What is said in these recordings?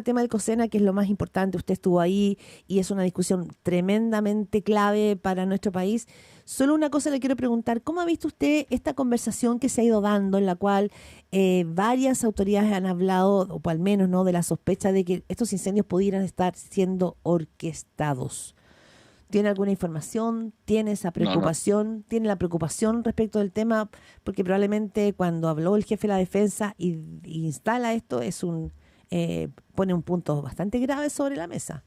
tema del COSENA, que es lo más importante, usted estuvo ahí y es una discusión tremendamente clave para nuestro país. Solo una cosa le quiero preguntar, ¿cómo ha visto usted esta conversación que se ha ido dando en la cual varias autoridades han hablado, o al menos no, de la sospecha de que estos incendios pudieran estar siendo orquestados? ¿Tiene alguna información? ¿Tiene esa No, no, preocupación? ¿Tiene la preocupación respecto del tema? Porque probablemente cuando habló el jefe de la defensa y instala esto, pone un punto bastante grave sobre la mesa.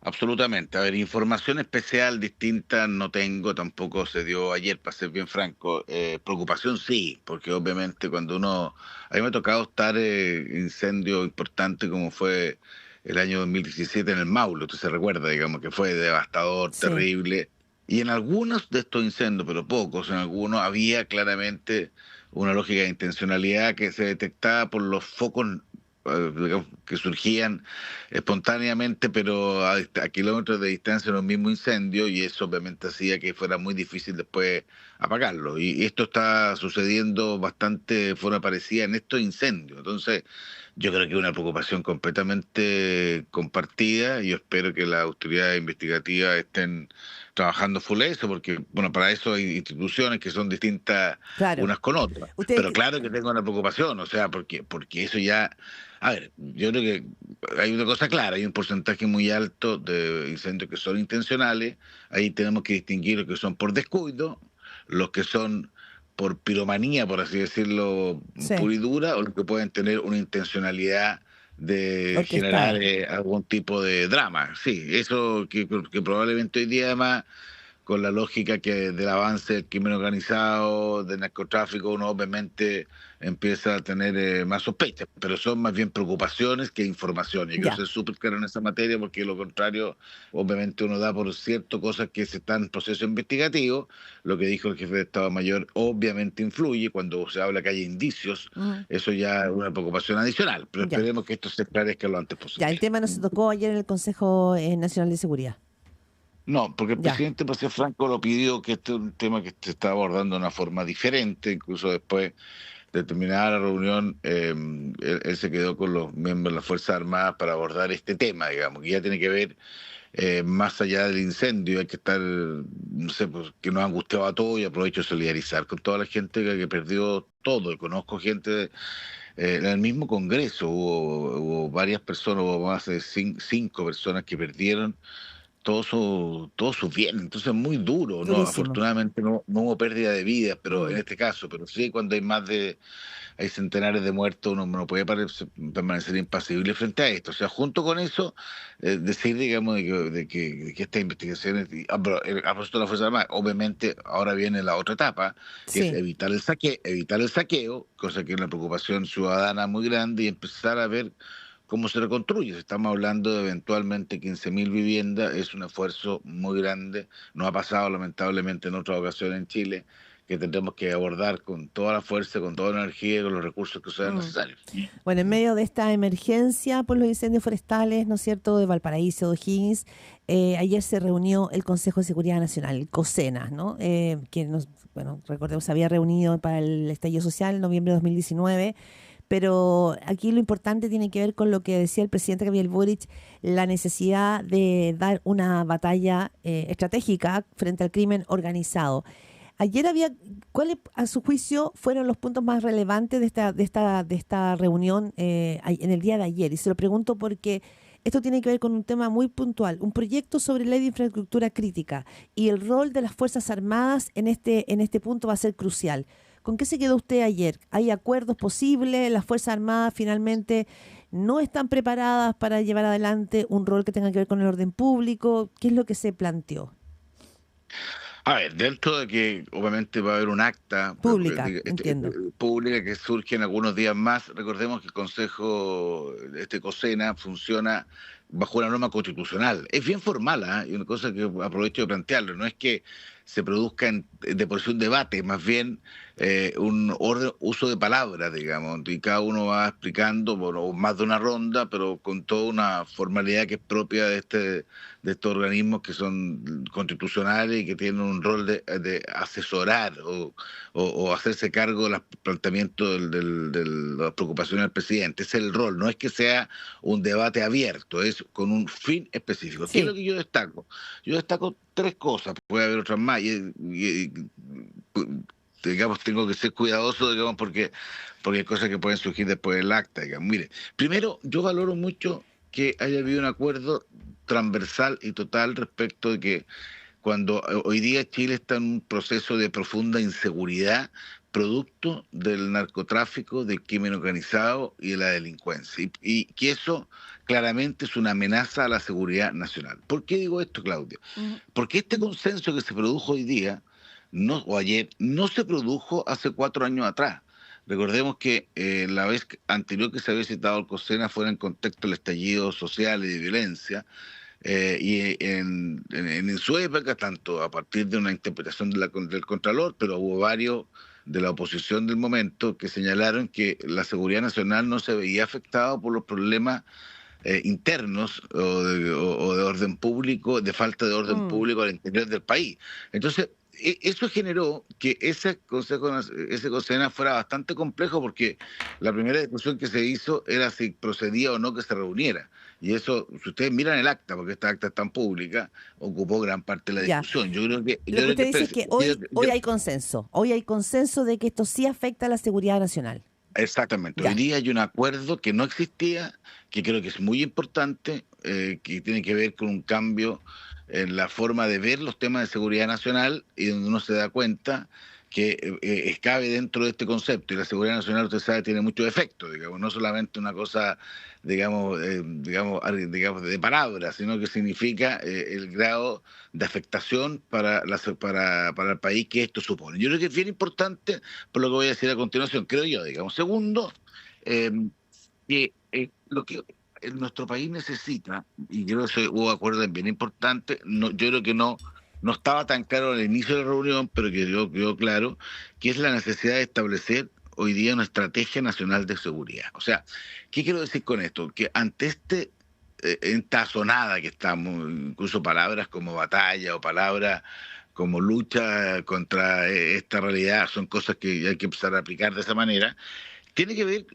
absolutamente. A ver, información especial distinta no tengo, tampoco se dio ayer, para ser bien franco. Preocupación sí, porque obviamente cuando uno... A mí me ha tocado estar incendio importante como fue el año 2017 en el Maulo, usted se recuerda, digamos, que fue devastador, Sí, terrible. Y en algunos de estos incendios, pero pocos, en algunos había claramente una lógica de intencionalidad que se detectaba por los focos digamos, que surgían espontáneamente, pero a kilómetros de distancia en un mismo incendio, y eso obviamente hacía que fuera muy difícil después apagarlo. Y esto está sucediendo bastante de forma parecida en estos incendios. Entonces, yo creo que es una preocupación completamente compartida, y yo espero que las autoridades investigativas estén trabajando full eso, porque, bueno, para eso hay instituciones que son distintas claro. unas con otras. Usted, Pero claro que tengo una preocupación, o sea, porque eso ya... A ver, yo creo que hay una cosa clara, hay un porcentaje muy alto de incendios que son intencionales, ahí tenemos que distinguir los que son por descuido, los que son por piromanía, por así decirlo, sí, pura y dura, o los que pueden tener una intencionalidad de generar orquestada. algún tipo de drama. Sí, eso que probablemente hoy día además con la lógica que del avance del crimen organizado, del narcotráfico, uno obviamente empieza a tener más sospechas, pero son más bien preocupaciones que información. Y quiero Ya. ser súper claro en esa materia porque lo contrario, obviamente uno da por cierto cosas que se están en proceso investigativo. Lo que dijo el jefe de Estado Mayor obviamente influye cuando se habla que hay indicios, Mm, eso ya es una preocupación adicional, pero ya. esperemos que esto se esclarezca lo antes Ya, el posible. tema no se tocó ayer en el Consejo Nacional de Seguridad. No, porque el Ya. presidente, para ser franco, lo pidió, que este es un tema que se está abordando de una forma diferente, incluso después de terminar la reunión, él se quedó con los miembros de las Fuerzas Armadas para abordar este tema, digamos, que ya tiene que ver más allá del incendio, hay que estar, no sé, pues, que nos ha angustiado a todos, y aprovecho de solidarizar con toda la gente que perdió todo. Y conozco gente, en el mismo Congreso hubo varias personas, hubo más de cinco personas que perdieron todo su bien, entonces es muy duro, ¿no? Durísimo. Afortunadamente no hubo pérdida de vidas, pero en Mm, este caso, pero sí cuando hay centenares de muertos, uno no puede permanecer impasible frente a esto. O sea, junto con eso, decir, digamos, de que estas investigaciones, pero, a propósito de la Fuerza Armada, obviamente ahora viene la otra etapa, que es sí. evitar el saqueo, cosa que es una preocupación ciudadana muy grande, y empezar a ver cómo se reconstruye. Si estamos hablando de eventualmente 15.000 viviendas, es un esfuerzo muy grande. No ha pasado lamentablemente en otras ocasiones en Chile, que tendremos que abordar con toda la fuerza, con toda la energía y con los recursos que sean Mm. necesarios. Bueno, en medio de esta emergencia por los incendios forestales, ¿no es cierto?, de Valparaíso, de O'Higgins, ayer se reunió el Consejo de Seguridad Nacional, el COSENA, ¿no? Bueno, recordemos, se había reunido para el estallido social en noviembre de 2019, pero aquí lo importante tiene que ver con lo que decía el presidente Gabriel Boric, la necesidad de dar una batalla estratégica frente al crimen organizado. Ayer había, ¿cuáles a su juicio fueron los puntos más relevantes de esta reunión en el día de ayer? Y se lo pregunto porque esto tiene que ver con un tema muy puntual, un proyecto sobre ley de infraestructura crítica y el rol de las Fuerzas Armadas en este punto va a ser crucial. ¿Con qué se quedó usted ayer? ¿Hay acuerdos posibles? ¿Las Fuerzas Armadas finalmente no están preparadas para llevar adelante un rol que tenga que ver con el orden público? ¿Qué es lo que se planteó? A ver, dentro de que obviamente va a haber un acta Pública, entiendo. pública que surge en algunos días más, recordemos que el Consejo, este COSENA, funciona bajo una norma constitucional. Es bien formal, ¿ah? Y una cosa que aprovecho de plantearlo, no es que se produzca de por sí un debate, más bien un uso de palabras, digamos, y cada uno va explicando, bueno, más de una ronda, pero con toda una formalidad que es propia de estos organismos que son constitucionales y que tienen un rol de asesorar o hacerse cargo de los planteamientos de las preocupaciones del presidente. Ese es el rol, no es que sea un debate abierto, es con un fin específico. ¿Qué es lo Sí. que yo destaco? Yo destaco tres cosas, puede haber otras más, digamos, tengo que ser cuidadoso, digamos, porque hay cosas que pueden surgir después del acta, digamos. Mire, primero, yo valoro mucho que haya habido un acuerdo transversal y total respecto de que cuando hoy día Chile está en un proceso de profunda inseguridad, producto del narcotráfico, del crimen organizado y de la delincuencia. Y que eso claramente es una amenaza a la seguridad nacional. ¿Por qué digo esto, Claudio? Ujú. Porque este consenso que se produjo hoy día, no, o ayer, no se produjo hace 4 años atrás. Recordemos que la vez anterior que se había citado al COSENA fue en contexto del estallido social y de violencia, y en su época, tanto a partir de una interpretación del Contralor, pero hubo varios de la oposición del momento que señalaron que la seguridad nacional no se veía afectada por los problemas internos o de orden público, de falta de orden Mm. público al interior del país. Entonces, eso generó que ese Consejo fuera bastante complejo porque la primera discusión que se hizo era si procedía o no que se reuniera. Y eso, si ustedes miran el acta, porque esta acta es tan pública, ocupó gran parte de la Ya. discusión. Lo que usted dice es Espérese, que hoy hay consenso. Hoy hay consenso de que esto sí afecta a la seguridad nacional. exactamente. Hoy Ya. día hay un acuerdo que no existía, que creo que es muy importante, que tiene que ver con un cambio en la forma de ver los temas de seguridad nacional y donde uno se da cuenta que cabe dentro de este concepto. Y la seguridad nacional, usted sabe, tiene muchos efectos, digamos, no solamente una cosa, digamos, de palabras, sino que significa el grado de afectación para el país que esto supone. Yo creo que es bien importante, por lo que voy a decir a continuación, creo yo, digamos. Segundo, eh, que lo que nuestro país necesita, y creo que hubo acuerdos bien importantes, no, yo creo que no estaba tan claro al inicio de la reunión, pero que quedó claro, que es la necesidad de establecer hoy día una estrategia nacional de seguridad. O sea, ¿qué quiero decir con esto? Que ante esta sonada que estamos, incluso palabras como batalla o palabras como lucha contra esta realidad, son cosas que hay que empezar a aplicar de esa manera, tiene que ver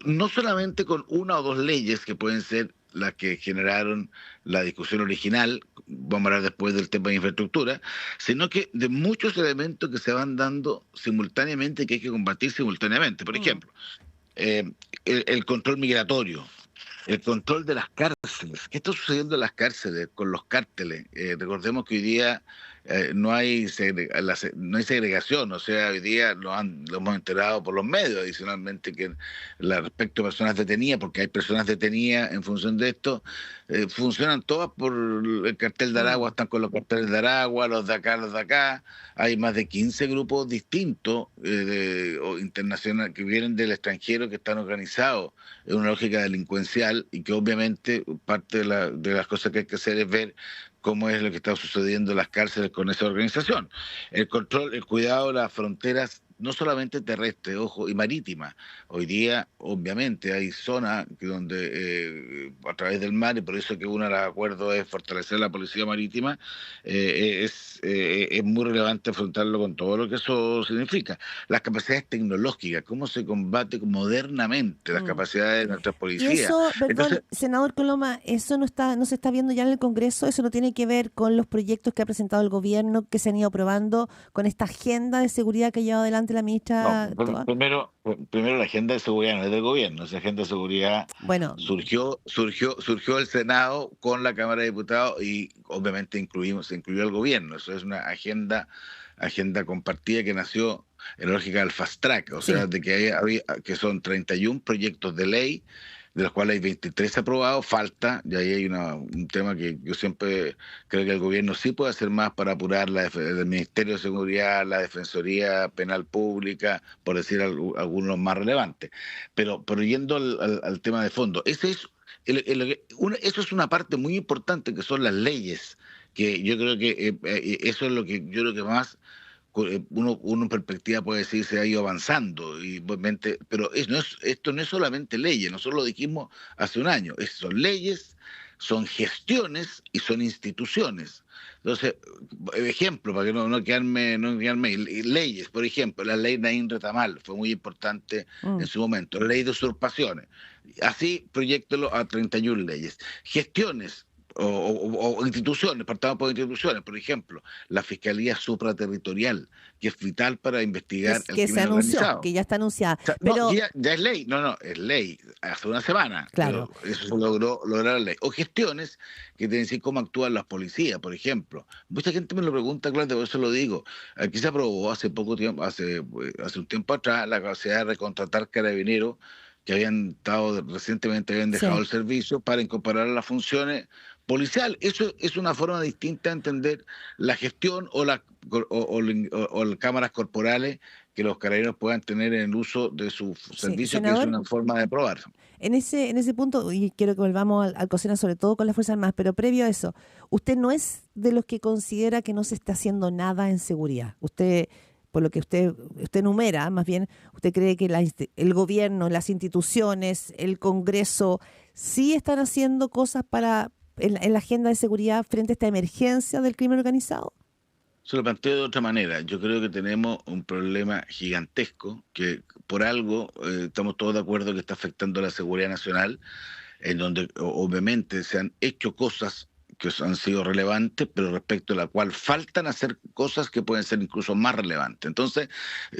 no solamente con una o dos leyes que pueden ser las que generaron la discusión original, vamos a hablar después del tema de infraestructura, sino que de muchos elementos que se van dando simultáneamente, que hay que combatir simultáneamente. Por Mm. ejemplo, el control migratorio, el control de las cárceles. ¿Qué está sucediendo en las cárceles con los cárteles? Recordemos que hoy día no hay segregación, o sea, hoy día lo hemos enterado por los medios, adicionalmente, que respecto a personas detenidas, porque hay personas detenidas en función de esto, funcionan todas por el cartel de Aragua, Mm. están con los carteles de Aragua, los de acá, hay más de 15 grupos distintos o internacional que vienen del extranjero que están organizados en una lógica delincuencial y que obviamente parte de las cosas que hay que hacer es ver cómo es lo que está sucediendo en las cárceles con esa organización. El control, el cuidado de las fronteras, no solamente terrestres, ojo, y marítimas. Hoy día, obviamente, hay zonas donde a través del mar, y por eso que uno de los acuerdos es fortalecer la policía marítima, es muy relevante afrontarlo con todo lo que eso significa. Las capacidades tecnológicas, cómo se combate modernamente las Mm. capacidades de nuestras Y policías. eso, Entonces, perdón, senador Coloma, eso no se está viendo ya en el Congreso, eso no tiene que ver con los proyectos que ha presentado el gobierno, que se han ido aprobando, con esta agenda de seguridad que ha llevado adelante la no, ministra Toa. primero la agenda de seguridad no es del gobierno, esa agenda de seguridad Bueno, surgió del Senado con la Cámara de Diputados y obviamente se incluyó al gobierno. Eso es una agenda compartida que nació en la lógica del fast track, o sea, sí. de que que son 31 proyectos de ley, de los cuales hay 23 aprobados, falta, y ahí hay un tema que yo siempre creo que el gobierno sí puede hacer más para apurar el Ministerio de Seguridad, la Defensoría Penal Pública, por decir algunos más relevantes. Pero yendo al tema de fondo, eso es una parte muy importante que son las leyes que yo creo que eso es lo que yo creo que más uno en perspectiva puede decir se ha ido avanzando, y obviamente, pero esto no es solamente leyes, nosotros lo dijimos hace un año, son leyes, son gestiones y son instituciones. Entonces, ejemplo, para que no quedarme, leyes, por ejemplo, la ley Naín Retamal fue muy importante Mm. en su momento, la ley de usurpaciones, así proyectelo a 31 leyes. Gestiones, o instituciones, partamos por instituciones, por ejemplo, la Fiscalía Supraterritorial, que es vital para investigar el Que se crimen anunció, organizado. que ya está anunciada. O sea, no, Pero, ya es ley, no, es ley, hace una semana, claro, pero eso se logró lograr la ley. O gestiones que tienen que decir cómo actúan las policías, por ejemplo. Mucha gente me lo pregunta, claro, por eso lo digo. Aquí se aprobó hace poco tiempo, hace un tiempo atrás, la capacidad de recontratar carabineros que recientemente habían dejado sí. el servicio para incorporar a las funciones policial. Eso es una forma distinta de entender la gestión o las cámaras corporales que los carabineros puedan tener en el uso de su Sí, servicio, que es senador, una forma de probar. en ese punto, y quiero que volvamos al COSENA, sobre todo con las Fuerzas Armadas, pero previo a eso, usted no es de los que considera que no se está haciendo nada en seguridad. Usted, por lo que usted enumera, más bien, usted cree que el gobierno, las instituciones, el Congreso, sí están haciendo cosas en la agenda de seguridad frente a esta emergencia del crimen organizado. Se lo planteo de otra manera. Yo creo que tenemos un problema gigantesco que por algo estamos todos de acuerdo que está afectando a la seguridad nacional, en donde obviamente se han hecho cosas que han sido relevantes, pero respecto a la cual faltan hacer cosas que pueden ser incluso más relevantes. Entonces,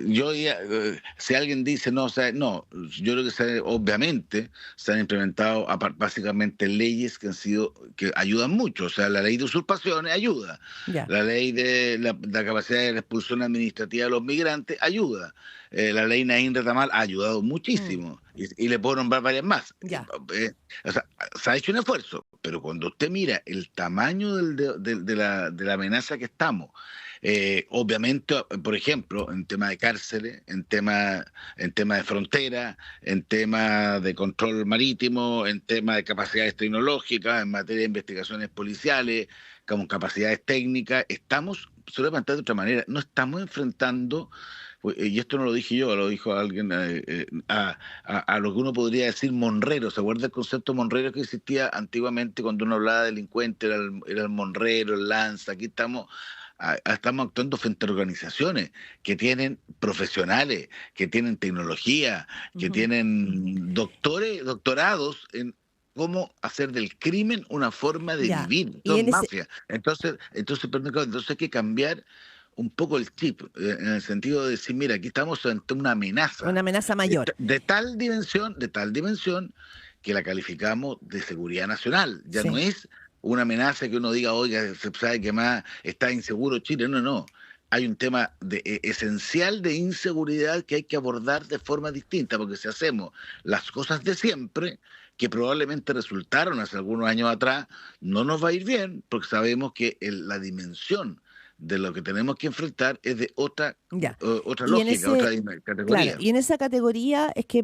yo diría, si alguien dice no, o sea, no, yo creo que obviamente se han implementado básicamente leyes que ayudan mucho. O sea, la ley de usurpaciones ayuda, Ya, la ley de la capacidad de la expulsión administrativa de los migrantes ayuda. La ley Naín Retamal ha ayudado mm, muchísimo, y le puedo nombrar varias más. ya, O sea, se ha hecho un esfuerzo, pero cuando usted mira el tamaño de la amenaza que estamos, obviamente, por ejemplo, en tema de cárceles, en tema de frontera, en tema de control marítimo, en tema de capacidades tecnológicas, en materia de investigaciones policiales, como capacidades técnicas, se lo he planteado de otra manera, no estamos enfrentando, y esto no lo dije yo, lo dijo alguien, a lo que uno podría decir monrero. ¿Se acuerda el concepto monrero que existía antiguamente cuando uno hablaba de delincuente? Era el monrero, el lanza. Aquí estamos actuando frente a organizaciones que tienen profesionales, que tienen tecnología, que ujú, tienen doctorados en cómo hacer del crimen una forma de ya. vivir. Y Son en ese, mafias. Perdón, entonces hay que cambiar un poco el chip, en el sentido de decir, mira, aquí estamos ante una una amenaza amenaza mayor. de tal dimensión que la calificamos de seguridad nacional. Ya no Sí. es una amenaza que uno diga, oiga, se sabe que más está inseguro Chile. No, no. Hay un tema esencial de inseguridad que hay que abordar de forma distinta, porque si hacemos las cosas de siempre, que probablemente resultaron hace algunos años atrás, no nos va a ir bien, porque sabemos que la dimensión de lo que tenemos que enfrentar es de Ya. otra Y en lógica, otra ese, claro, categoría. y en esa categoría es que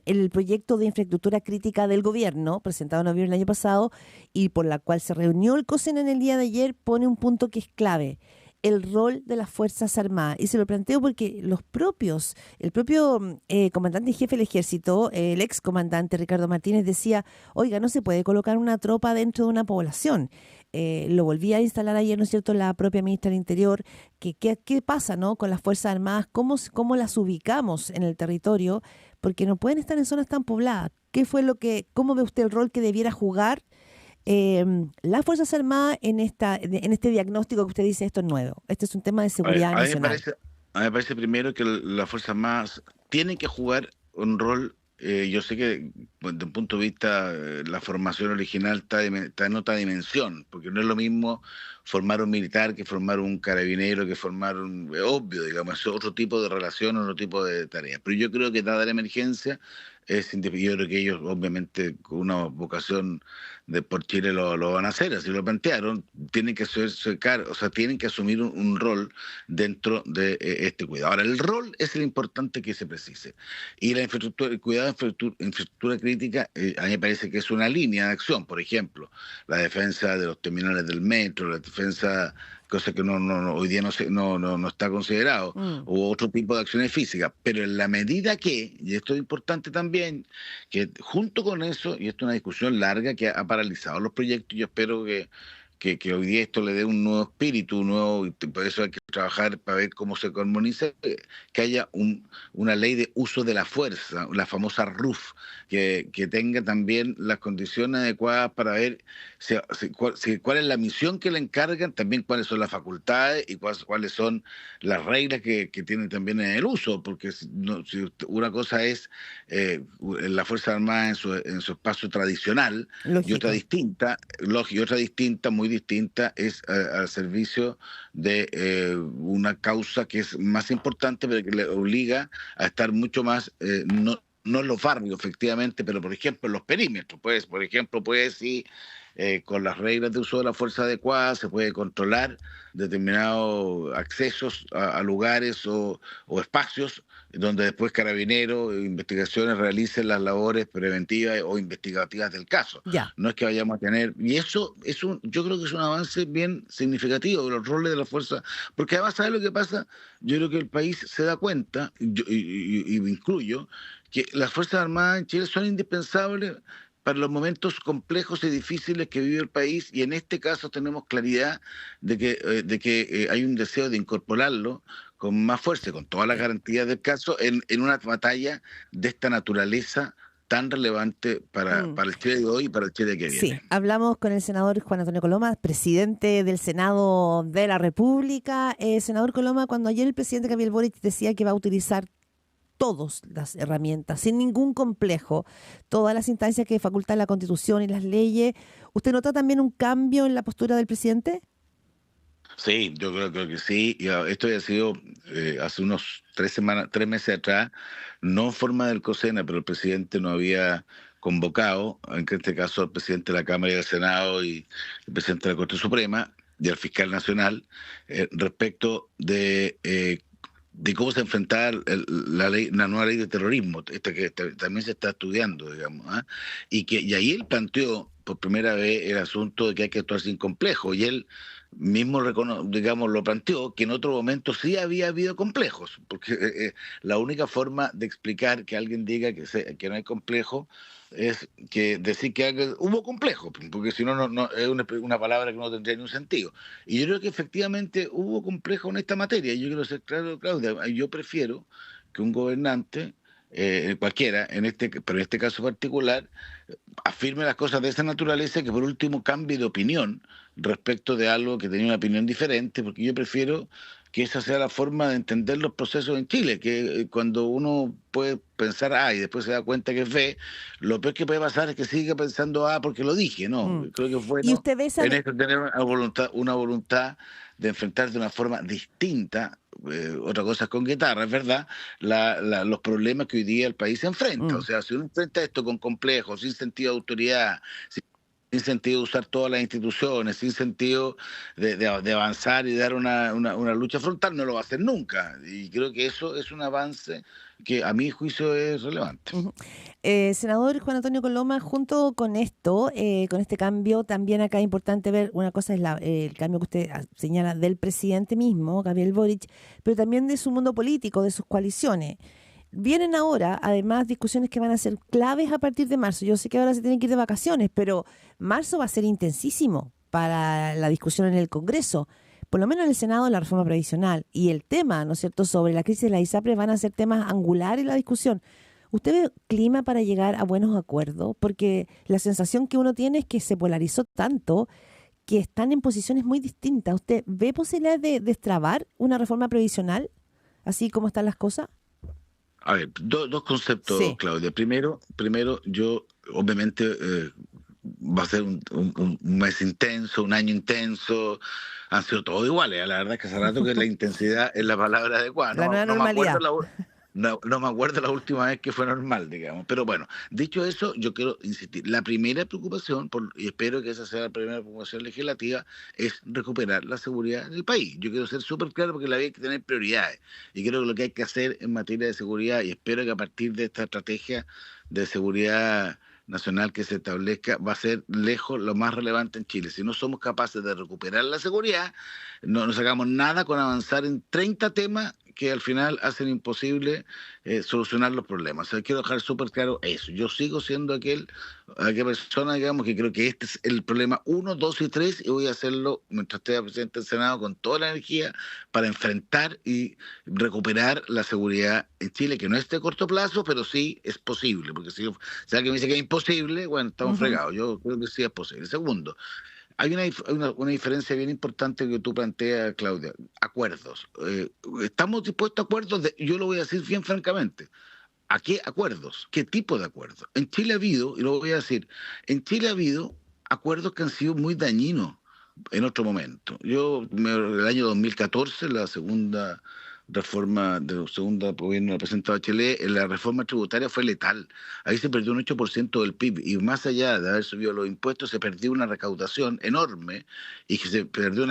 el proyecto de infraestructura crítica del gobierno, presentado en noviembre del año pasado y por la cual se reunió el COSENA en el día de ayer, pone un punto que es clave: el rol de las Fuerzas Armadas. Y se lo planteo porque el propio comandante en jefe del ejército, el ex comandante Ricardo Martínez, decía, oiga, no se puede colocar una tropa dentro de una población. Lo volví a instalar ayer, ¿no es cierto?, la propia ministra del Interior. ¿Qué pasa, ¿no?, con las Fuerzas Armadas? ¿Cómo las ubicamos en el territorio? Porque no pueden estar en zonas tan pobladas. ¿Cómo ve usted el rol que debiera jugar eh, las Fuerzas Armadas en este diagnóstico que usted dice, esto es nuevo? Este es un tema de A ver, seguridad nacional. a mí me parece primero que las Fuerzas Armadas tienen que jugar un rol. Yo sé que desde un punto de vista, la formación original está en otra dimensión, porque no es lo mismo formar un militar que formar un carabinero, que formar un... obvio, digamos, es otro tipo de relación, otro tipo de tarea. Pero yo creo que dada la emergencia, yo creo que ellos, obviamente, con una vocación de por Chile lo van a hacer, así lo plantearon, tienen que o sea, tienen que asumir un rol dentro de este cuidado. Ahora, el rol es el importante que se precise. Y la infraestructura, el cuidado de infraestructura crítica, a mí me parece que es una línea de acción. Por ejemplo, la defensa de los terminales del metro, la defensa, cosa que hoy día no está considerado, u otro tipo de acciones físicas. Pero en la medida que, y esto es importante también, que junto con eso, y esto es una discusión larga que ha paralizado los proyectos, yo espero que hoy día esto le dé un nuevo espíritu, y por eso hay que trabajar para ver cómo se armoniza, que haya una ley de uso de la fuerza, la famosa RUF, que tenga también las condiciones adecuadas para ver cuál es la misión que le encargan, también cuáles son las facultades y cuáles son las reglas que tienen también en el uso, porque si una cosa es la Fuerza Armada en su espacio tradicional, Lógico. y otra distinta, muy distinta, es al servicio de una causa que es más importante, pero que le obliga a estar mucho más, no en los barrios, efectivamente, pero por ejemplo en los perímetros. Pues, por ejemplo, sí, con las reglas de uso de la fuerza adecuadas se puede controlar determinados accesos a lugares o espacios donde después Carabineros Investigaciones realicen las labores preventivas o investigativas del caso. Ya. No es que vayamos a tener... Y eso yo creo que es un avance bien significativo de los roles de la fuerza, porque además, ¿sabes lo que pasa? Yo creo que el país se da cuenta, y me incluyo, que las Fuerzas Armadas en Chile son indispensables para los momentos complejos y difíciles que vive el país, y en este caso tenemos claridad de que hay un deseo de incorporarlo con más fuerza, con todas las garantías del caso, en una batalla de esta naturaleza tan relevante para el Chile de hoy y para el Chile que viene. Sí, hablamos con el senador Juan Antonio Coloma, presidente del Senado de la República. Senador Coloma, cuando ayer el presidente Gabriel Boric decía que va a utilizar todas las herramientas, sin ningún complejo, todas las instancias que facultan la Constitución y las leyes, ¿usted nota también un cambio en la postura del presidente? Sí, yo creo que sí. Y esto ha sido hace unos 3 meses atrás, no en forma del COSENA, pero el presidente no había convocado, en este caso al presidente de la Cámara y del Senado y el presidente de la Corte Suprema y al fiscal nacional, respecto de cómo se enfrentaba la nueva ley de terrorismo, esta que también se está estudiando, digamos, ¿eh? Y ahí él planteó por primera vez el asunto de que hay que actuar sin complejo, y él mismo lo planteó, que en otro momento sí había habido complejos, porque la única forma de explicar que alguien diga que no hay complejo es que decir que hubo complejo, porque si no es una palabra que no tendría ningún sentido. Y yo creo que efectivamente hubo complejo en esta materia. Y yo quiero ser claro, Claudia, yo prefiero que un gobernante, cualquiera, pero en este caso particular, afirme las cosas de esa naturaleza, que por último cambie de opinión respecto de algo que tenía una opinión diferente, porque yo prefiero que esa sea la forma de entender los procesos en Chile, que cuando uno puede pensar A y después se da cuenta que es B, lo peor que puede pasar es que siga pensando A porque lo dije, ¿no? Creo que es bueno ¿Y usted ve esa en esto tener una voluntad de enfrentar de una forma distinta, otra cosa es con guitarra, es verdad, los problemas que hoy día el país enfrenta. O sea, si uno enfrenta esto con complejos, sin sentido de autoridad, sin sentido de usar todas las instituciones, sin sentido de avanzar y dar una lucha frontal, no lo va a hacer nunca. Y creo que eso es un avance que a mi juicio es relevante. Senador Juan Antonio Coloma, junto con esto, con este cambio, también acá es importante ver, una cosa es el cambio que usted señala del presidente mismo, Gabriel Boric, pero también de su mundo político, de sus coaliciones. Vienen ahora, además, discusiones que van a ser claves a partir de marzo. Yo sé que ahora se tienen que ir de vacaciones, pero marzo va a ser intensísimo para la discusión en el Congreso. Por lo menos en el Senado, la reforma previsional y el tema, ¿no es cierto?, sobre la crisis de la ISAPRE van a ser temas angulares en la discusión. ¿Usted ve clima para llegar a buenos acuerdos? Porque la sensación que uno tiene es que se polarizó tanto que están en posiciones muy distintas. ¿Usted ve posibilidades de destrabar una reforma previsional, así como están las cosas? A ver, dos conceptos, sí. Claudia. Primero, yo obviamente va a ser un mes intenso, un año intenso. Han sido todos iguales. La verdad es que hace rato que la intensidad es la palabra adecuada. La nueva No me acuerdo normalidad. no me acuerdo la última vez que fue normal, digamos. Pero bueno, dicho eso, yo quiero insistir. La primera preocupación, y espero que esa sea la primera preocupación legislativa, es recuperar la seguridad del país. Yo quiero ser súper claro porque la hay que tener prioridades. Y creo que lo que hay que hacer en materia de seguridad, y espero que a partir de esta estrategia de seguridad nacional que se establezca, va a ser lejos lo más relevante en Chile. Si no somos capaces de recuperar la seguridad, no sacamos nada con avanzar en 30 temas que al final hacen imposible solucionar los problemas. O sea, quiero dejar súper claro eso. Yo sigo siendo aquella persona, digamos, que creo que este es el problema 1, 2 y 3, y voy a hacerlo mientras esté presidente del Senado con toda la energía para enfrentar y recuperar la seguridad en Chile, que no es de corto plazo, pero sí es posible, porque si alguien me dice que es imposible, bueno, estamos fregados. Yo creo que sí es posible. Segundo, hay una diferencia bien importante que tú planteas, Claudia. Acuerdos. ¿Estamos dispuestos a acuerdos? Yo lo voy a decir bien francamente. ¿A qué acuerdos? ¿Qué tipo de acuerdos? En Chile ha habido, y lo voy a decir, en Chile ha habido acuerdos que han sido muy dañinos en otro momento. El año 2014, la segunda reforma del segundo gobierno del presidente Bachelet, la reforma tributaria fue letal. Ahí se perdió un 8% del PIB, y más allá de haber subido los impuestos, se perdió una recaudación enorme, y que se generó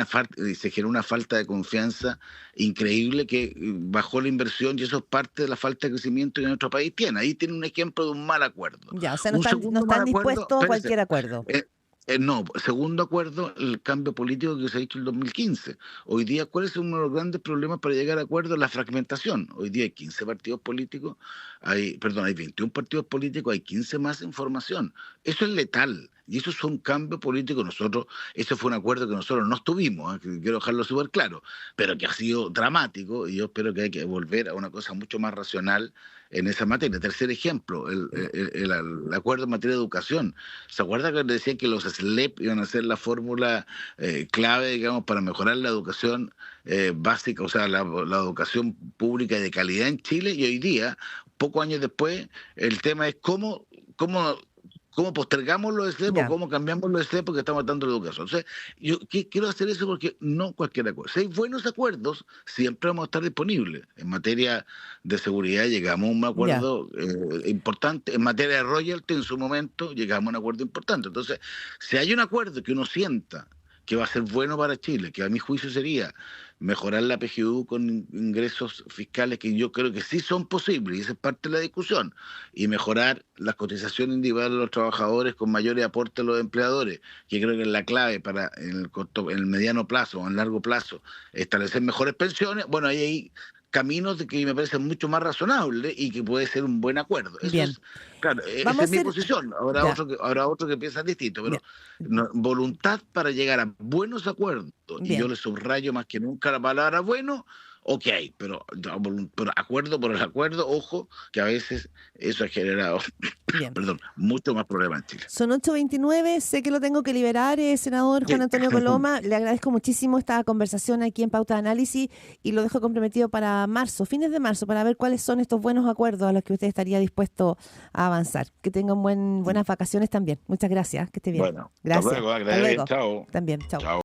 una falta de confianza increíble que bajó la inversión, y eso es parte de la falta de crecimiento que nuestro país tiene. Ahí tiene un ejemplo de un mal acuerdo. Ya, o sea, Un no segundo mal están acuerdo, dispuestos a espérese, cualquier acuerdo. no, segundo acuerdo, el cambio político que se ha hecho en el 2015. Hoy día, ¿cuál es uno de los grandes problemas para llegar a acuerdos? La fragmentación. Hoy día hay 15 partidos políticos, hay 21 partidos políticos, hay 15 más en formación. Eso es letal, y eso es un cambio político. Ese fue un acuerdo que nosotros no estuvimos, que quiero dejarlo súper claro, pero que ha sido dramático, y yo espero que hay que volver a una cosa mucho más racional en esa materia. Tercer ejemplo, el acuerdo en materia de educación. ¿Se acuerda que decían que los SLEP iban a ser la fórmula clave, digamos, para mejorar la educación básica, o sea, la educación pública y de calidad en Chile? Y hoy día, pocos años después, el tema es cómo postergamos los SLEP o Ya. cómo cambiamos los SLEP porque estamos dando la educación. Entonces, yo quiero hacer eso porque no cualquier acuerdo. Si hay buenos acuerdos, siempre vamos a estar disponibles. En materia de seguridad llegamos a un Ya. acuerdo importante. En materia de royalty, en su momento, llegamos a un acuerdo importante. Entonces, si hay un acuerdo que uno sienta que va a ser bueno para Chile, que a mi juicio sería mejorar la PGU con ingresos fiscales que yo creo que sí son posibles, y esa es parte de la discusión, y mejorar las cotizaciones individuales de los trabajadores con mayores aportes a los empleadores, que creo que es la clave para en el mediano plazo o en el largo plazo establecer mejores pensiones. Bueno, ahí hay caminos que me parecen mucho más razonables y que puede ser un buen acuerdo. Eso Bien. es, claro, Vamos esa a es mi hacer. posición. Ya. Habrá otro que piensa distinto, Ya. pero voluntad para llegar a buenos acuerdos, y yo Bien. le subrayo más que nunca la palabra bueno. Ok, pero acuerdo por el acuerdo, ojo, que a veces eso ha generado, Bien. perdón, mucho más problemas en Chile. Son 8:29, sé que lo tengo que liberar, senador Juan Sí. Antonio Coloma. Le agradezco muchísimo esta conversación aquí en Pauta de Análisis, y lo dejo comprometido para marzo, fines de marzo, para ver cuáles son estos buenos acuerdos a los que usted estaría dispuesto a avanzar. Que tengan buenas vacaciones también. Muchas gracias, que esté bien. Bueno, hasta Gracias. luego, que Hasta te vaya bien, luego. chao. También, chao. Chao.